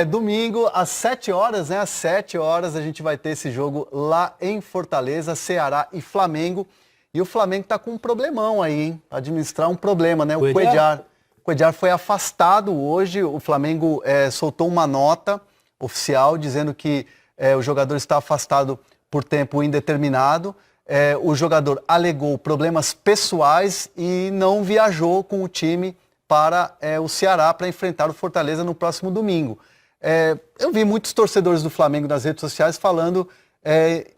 Domingo, às 7 horas, né? Às 7 horas a gente vai ter esse jogo lá em Fortaleza, Ceará e Flamengo. E o Flamengo tá com um problemão aí, hein? Administrar um problema, né? O Cuéllar foi afastado hoje. O Flamengo soltou uma nota oficial dizendo que o jogador está afastado por tempo indeterminado. O jogador alegou problemas pessoais e não viajou com o time para o Ceará para enfrentar o Fortaleza no próximo domingo. Eu vi muitos torcedores do Flamengo nas redes sociais falando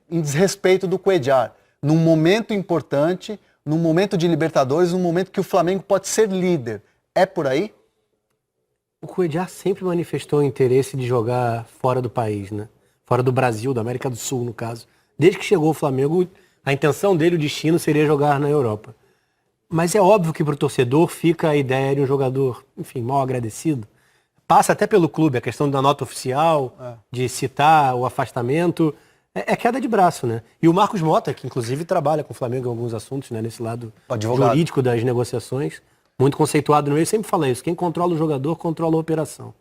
em desrespeito do Cuéllar. Num momento importante, num momento de Libertadores, num momento que o Flamengo pode ser líder. É por aí? O Cuéllar sempre manifestou o interesse de jogar fora do país, né? Fora do Brasil, da América do Sul, no caso. Desde que chegou o Flamengo, a intenção dele, o destino, seria jogar na Europa. Mas é óbvio que para o torcedor fica a ideia de um jogador, enfim, mal agradecido. Passa até pelo clube, a questão da nota oficial, de citar o afastamento. É queda de braço, né? E o Marcos Mota, que inclusive trabalha com o Flamengo em alguns assuntos, né? Nesse lado jurídico das negociações, muito conceituado no meio, sempre fala isso. Quem controla o jogador, controla a operação.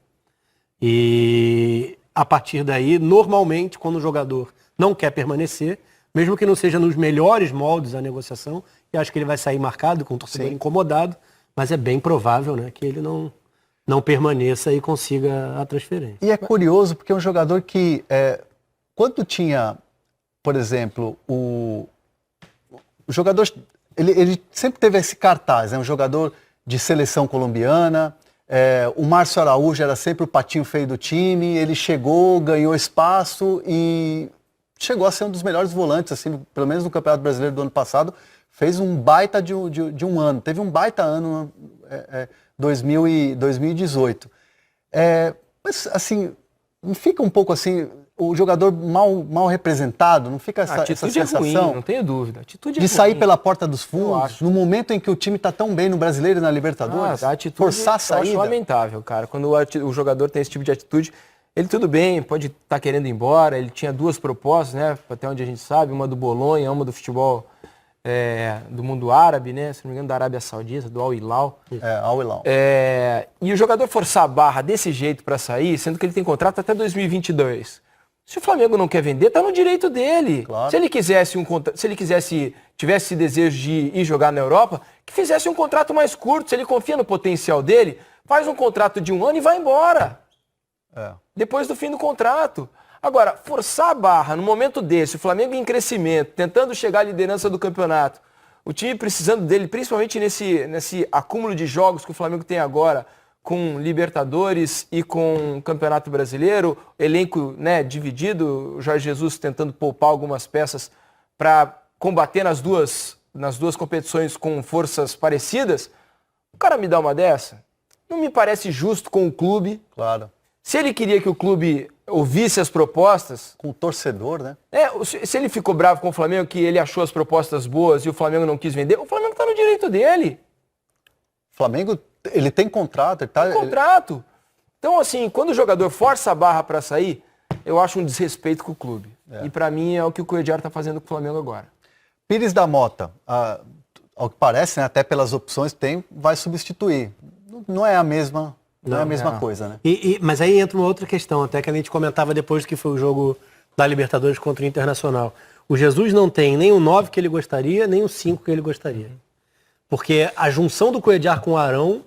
E a partir daí, normalmente, quando o jogador não quer permanecer, mesmo que não seja nos melhores moldes da negociação, e acho que ele vai sair marcado com o torcedor incomodado, mas é bem provável, né, que ele não permaneça e consiga a transferência. E é curioso porque é um jogador que, quando tinha, por exemplo, o jogador, ele sempre teve esse cartaz, um jogador de seleção colombiana, o Márcio Araújo era sempre o patinho feio do time, ele chegou, ganhou espaço e chegou a ser um dos melhores volantes, assim, pelo menos no Campeonato Brasileiro do ano passado, fez um baita de um ano, teve um baita ano 2018. Mas, assim, não fica um pouco assim, o jogador mal representado, não fica essa sensação? Ruim, não tenho dúvida. De sair pela porta dos fundos, no momento em que o time está tão bem no Brasileiro e na Libertadores, a atitude, forçar a saída? Eu acho lamentável, cara. Quando o jogador tem esse tipo de atitude, ele tudo bem, pode estar querendo ir embora, ele tinha duas propostas, né, até onde a gente sabe, uma do Bolonha, uma do futebol do mundo árabe, né, se não me engano da Arábia Saudita, do Al Hilal. Al Hilal. E o jogador forçar a barra desse jeito para sair, sendo que ele tem contrato até 2022. Se o Flamengo não quer vender, tá no direito dele. Claro. Se ele quisesse, tivesse esse desejo de ir jogar na Europa, que fizesse um contrato mais curto. Se ele confia no potencial dele, faz um contrato de 1 ano e vai embora. Depois do fim do contrato. Agora, forçar a barra no momento desse, o Flamengo em crescimento, tentando chegar à liderança do campeonato, o time precisando dele, principalmente nesse acúmulo de jogos que o Flamengo tem agora, com Libertadores e com Campeonato Brasileiro, elenco, né, dividido, o Jorge Jesus tentando poupar algumas peças para combater nas duas competições com forças parecidas, o cara me dá uma dessa? Não me parece justo com o clube. Claro. Se ele queria que o clube ouvisse as propostas... Com o torcedor, né? Se ele ficou bravo com o Flamengo, que ele achou as propostas boas e o Flamengo não quis vender, o Flamengo está no direito dele. O Flamengo, ele tem contrato. Tem contrato. Então, assim, quando o jogador força a barra para sair, eu acho um desrespeito com o clube. E para mim é o que o Cuéllar está fazendo com o Flamengo agora. Pires da Mota, ao que parece, né, até pelas opções que tem, vai substituir. Não é a mesma... Não é a mesma coisa, né? Mas aí entra uma outra questão, até que a gente comentava depois que foi o jogo da Libertadores contra o Internacional. O Jesus não tem nem o 9 que ele gostaria, nem o 5 que ele gostaria. Porque a junção do Cuéllar com o Arão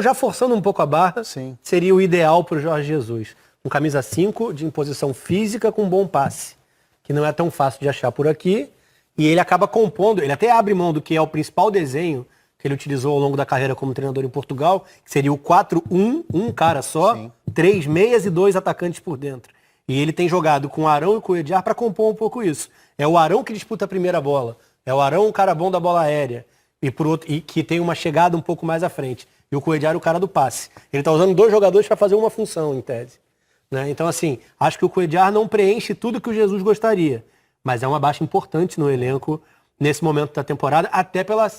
já forçando um pouco a barra, seria o ideal para o Jorge Jesus. Um camisa 5 de imposição física com bom passe, que não é tão fácil de achar por aqui. E ele acaba compondo, ele até abre mão do que é o principal desenho que ele utilizou ao longo da carreira como treinador em Portugal, que seria o 4-1, um cara só, 3 meias e 2 atacantes por dentro. E ele tem jogado com o Arão e o Cuéllar para compor um pouco isso. É o Arão que disputa a primeira bola, é o Arão o cara bom da bola aérea, e que tem uma chegada um pouco mais à frente. E o Cuéllar o cara do passe. Ele está usando 2 jogadores para fazer uma função, em tese. Né? Então, assim, acho que o Cuéllar não preenche tudo que o Jesus gostaria, mas é uma baixa importante no elenco nesse momento da temporada, até pela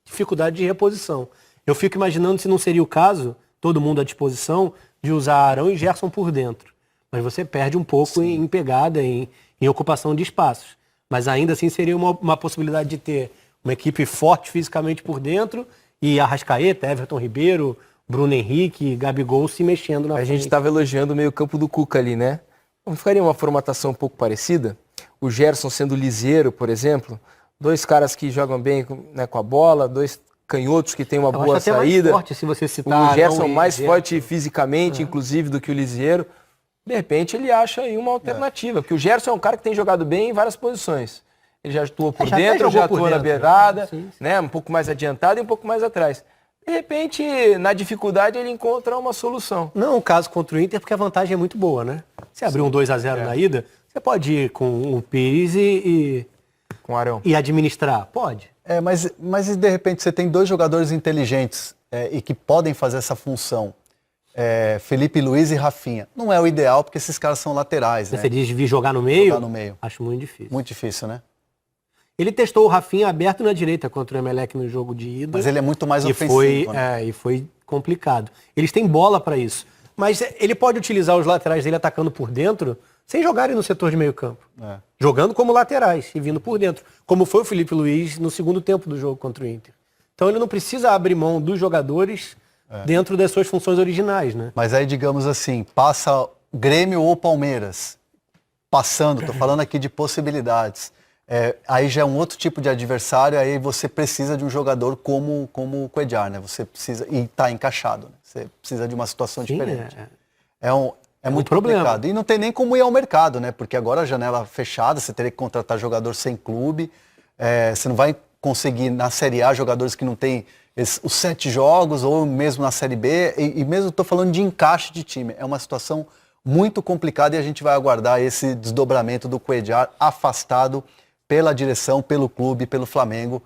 dificuldade de reposição. Eu fico imaginando se não seria o caso, todo mundo à disposição, de usar Arão e Gerson por dentro. Mas você perde um pouco em pegada, em ocupação de espaços. Mas ainda assim seria uma possibilidade de ter uma equipe forte fisicamente por dentro e Arrascaeta, Everton Ribeiro, Bruno Henrique, Gabigol se mexendo na A frente. gente estava elogiando o meio-campo do Cuca ali, né? Não ficaria uma formatação um pouco parecida? O Gerson sendo liseiro, por exemplo, 2 caras que jogam bem, né, com a bola, 2 canhotos que têm uma boa acho até saída. mais forte, se você citar, o Gerson não, mais Gerson. forte fisicamente, inclusive, do que o liseiro. De repente ele acha aí uma alternativa, porque o Gerson é um cara que tem jogado bem em várias posições. Ele já atuou por Já até dentro, jogou já por atuou na dentro. beirada, Sim. né, um pouco mais adiantado e um pouco mais atrás. De repente, na dificuldade, ele encontra uma solução. Não o caso contra o Inter, porque a vantagem é muito boa, né? Você abriu um 2-0 na ida, você pode ir com o Pires Com o Arão. e administrar? Pode. Mas e de repente você tem 2 jogadores inteligentes e que podem fazer essa função. Felipe Luiz e Rafinha. Não é o ideal, porque esses caras são laterais, né? Você diz vir jogar no meio? Jogar no meio. Acho muito difícil. Muito difícil, né? Ele testou o Rafinha aberto na direita contra o Emelec no jogo de ida. Mas ele é muito mais e ofensivo. Né? E foi complicado. Eles têm bola para isso. Mas ele pode utilizar os laterais dele atacando por dentro sem jogarem no setor de meio campo. Jogando como laterais e vindo por dentro. Como foi o Felipe Luiz no segundo tempo do jogo contra o Inter. Então ele não precisa abrir mão dos jogadores dentro das suas funções originais, né? Mas aí, digamos assim, passa Grêmio ou Palmeiras. Passando, tô falando aqui de possibilidades. Aí já é um outro tipo de adversário, aí você precisa de um jogador como o Cuéllar, né? Você precisa, e tá encaixado, né? Você precisa de uma situação diferente. É muito complicado. E não tem nem como ir ao mercado, né? Porque agora a janela fechada, você teria que contratar jogador sem clube, você não vai conseguir na Série A jogadores que não têm os 7 jogos, ou mesmo na Série B, e mesmo estou falando de encaixe de time. É uma situação muito complicada e a gente vai aguardar esse desdobramento do Cuéllar afastado pela direção, pelo clube, pelo Flamengo,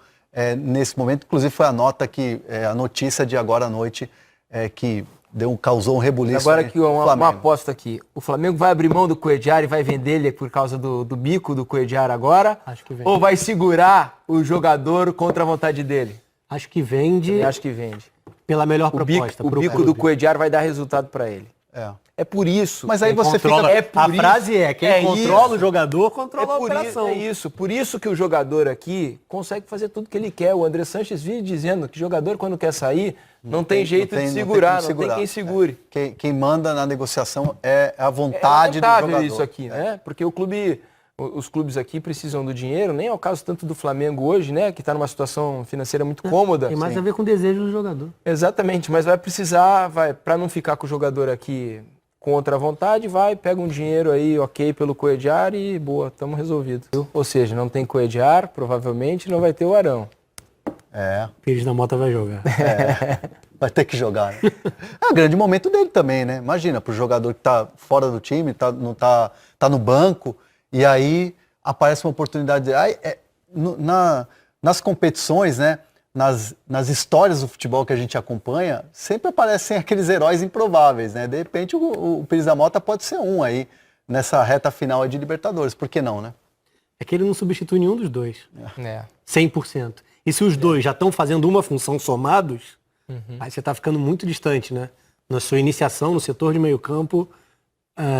nesse momento. Inclusive foi a notícia de agora à noite, que causou um rebuliço. Agora aqui uma aposta aqui. O Flamengo vai abrir mão do Cuéllar e vai vender ele por causa do bico do Cuéllar agora? Acho que vende. Ou vai segurar o jogador contra a vontade dele? Acho que vende. Acho que vende. Pela melhor proposta. O bico do Cuéllar vai dar resultado para ele. É por isso. Mas aí você controla, fica... a frase é, quem controla o jogador, controla a operação. Por isso que o jogador aqui consegue fazer tudo que ele quer. O André Sanches vive dizendo que jogador, quando quer sair, não tem jeito de segurar, não tem quem segure. Quem manda na negociação é a vontade do jogador. Isso aqui, né? Porque os clubes aqui precisam do dinheiro, nem é o caso tanto do Flamengo hoje, né? Que está numa situação financeira muito cômoda. Tem mais a ver com o desejo do jogador. Exatamente, mas vai precisar, para não ficar com o jogador aqui contra a vontade, pega um dinheiro aí, ok, pelo Cuéllar e boa, estamos resolvidos. Ou seja, não tem Cuéllar, provavelmente não vai ter o Arão. Pires da Mota vai jogar. Vai ter que jogar, né? É um grande momento dele também, né? Imagina, pro jogador que tá fora do time, não tá no banco, e aí aparece uma oportunidade. Nas competições, né? Nas histórias do futebol que a gente acompanha, sempre aparecem aqueles heróis improváveis, né? De repente o Pires da Mota pode ser um aí, nessa reta final de Libertadores. Por que não, né? É que ele não substitui nenhum dos dois. 100%. E se os dois já estão fazendo uma função somados, aí você está ficando muito distante, né? Na sua iniciação, no setor de meio campo,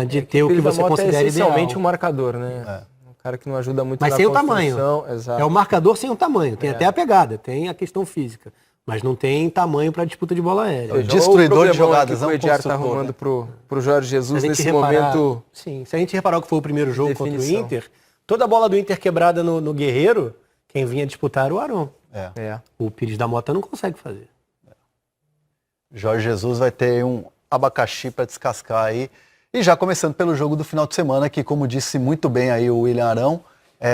de ter o que você considera ideal. Essencialmente um marcador, né? Um cara que não ajuda muito mas na sem o construção. tamanho. Exato. É o marcador sem o tamanho. Tem até a pegada, tem a questão física. Mas não tem tamanho para disputa de bola aérea. Destruidor de jogadas. Que o Cuéllar está arrumando pro Jorge Jesus nesse momento. Sim, se a gente reparar o que foi o primeiro jogo contra o Inter, toda a bola do Inter quebrada no Guerreiro, quem vinha disputar era o Arão. O Pires da Mota não consegue fazer. Jorge Jesus vai ter um abacaxi para descascar aí. E já começando pelo jogo do final de semana, que como disse muito bem aí o William Arão,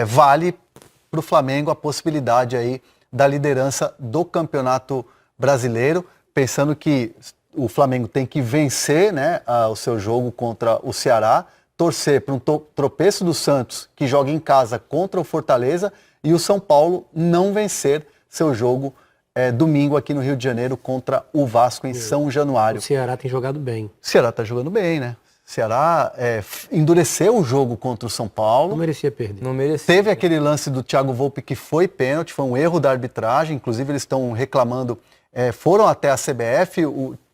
vale para o Flamengo a possibilidade aí da liderança do Campeonato Brasileiro, pensando que o Flamengo tem que vencer, né, o seu jogo contra o Ceará, torcer para um tropeço do Santos, que joga em casa contra o Fortaleza, e o São Paulo não vencer seu jogo domingo aqui no Rio de Janeiro contra o Vasco em São Januário. O Ceará tem jogado bem. O Ceará está jogando bem, né? O Ceará endureceu o jogo contra o São Paulo. Não merecia perder. Não merecia. Teve aquele lance do Thiago Volpe que foi pênalti, foi um erro da arbitragem. Inclusive eles estão reclamando, foram até a CBF,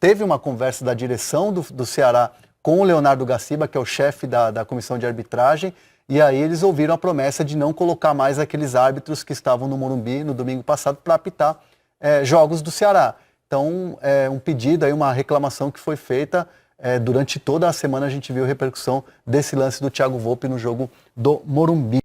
teve uma conversa da direção do Ceará com o Leonardo Gaciba, que é o chefe da comissão de arbitragem, e aí eles ouviram a promessa de não colocar mais aqueles árbitros que estavam no Morumbi no domingo passado para apitar jogos do Ceará. Então, é um pedido, aí, uma reclamação que foi feita. Durante toda a semana a gente viu a repercussão desse lance do Thiago Volpi no jogo do Morumbi.